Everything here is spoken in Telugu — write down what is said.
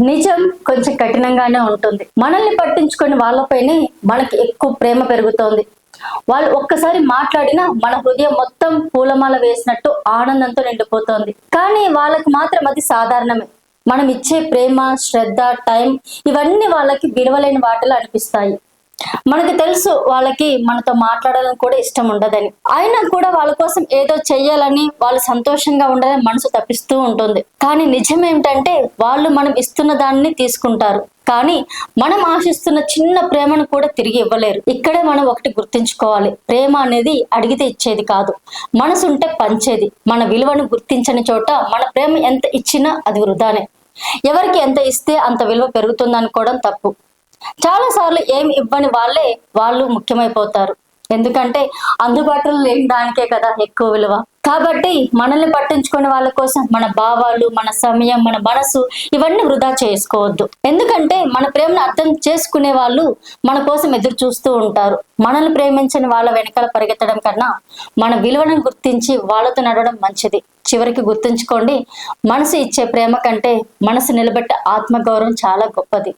నిజం కొంచెం కఠినంగానే ఉంటుంది. మనల్ని పట్టించుకొని వాళ్ళపైనే మనకి ఎక్కువ ప్రేమ పెరుగుతోంది. వాళ్ళు ఒక్కసారి మాట్లాడినా మన హృదయం మొత్తం పూలమాల వేసినట్టు ఆనందంతో నిండిపోతోంది. కానీ వాళ్ళకి మాత్రం అది సాధారణమే. మనం ఇచ్చే ప్రేమ, శ్రద్ధ, టైం ఇవన్నీ వాళ్ళకి విలువలేని వాటిలో అనిపిస్తాయి. మనకి తెలుసు వాళ్ళకి మనతో మాట్లాడాలని కూడా ఇష్టం ఉండదని. అయినా కూడా వాళ్ళ కోసం ఏదో చెయ్యాలని, వాళ్ళు సంతోషంగా ఉండాలని మనసు తప్పిస్తూ ఉంటుంది. కానీ నిజం ఏమిటంటే వాళ్ళు మనం ఇస్తున్న దాన్ని తీసుకుంటారు. కానీ మనం ఆశిస్తున్న చిన్న ప్రేమను కూడా తిరిగి ఇవ్వలేరు. ఇక్కడే మనం ఒకటి గుర్తుంచుకోవాలి. ప్రేమ అనేది అడిగితే ఇచ్చేది కాదు, మనసుంటే పంచేది. మన విలువను గుర్తించని చోట మన ప్రేమ ఎంత ఇచ్చినా అది వృధానే. ఎవరికి ఎంత ఇస్తే అంత విలువ పెరుగుతుంది అనుకోవడం తప్పు. చాలా సార్లు ఏమి ఇవ్వని వాళ్ళు ముఖ్యమైపోతారు. ఎందుకంటే అందుబాటులో లేని దానికే కదా ఎక్కువ విలువ. కాబట్టి మనల్ని పట్టించుకునే వాళ్ళ కోసం మన భావాలు, మన సమయం, మన మనసు ఇవన్నీ వృధా చేసుకోవద్దు. ఎందుకంటే మన ప్రేమను అర్థం చేసుకునే వాళ్ళు మన కోసం ఎదురు చూస్తూ ఉంటారు. మనల్ని ప్రేమించని వాళ్ళ వెనకాల పరిగెత్తడం కన్నా మన విలువను గుర్తించి వాళ్ళతో నడవడం మంచిది. చివరికి గుర్తుంచుకోండి, మనసు ఇచ్చే ప్రేమ కంటే మనసు నిలబెట్టే ఆత్మగౌరవం చాలా గొప్పది.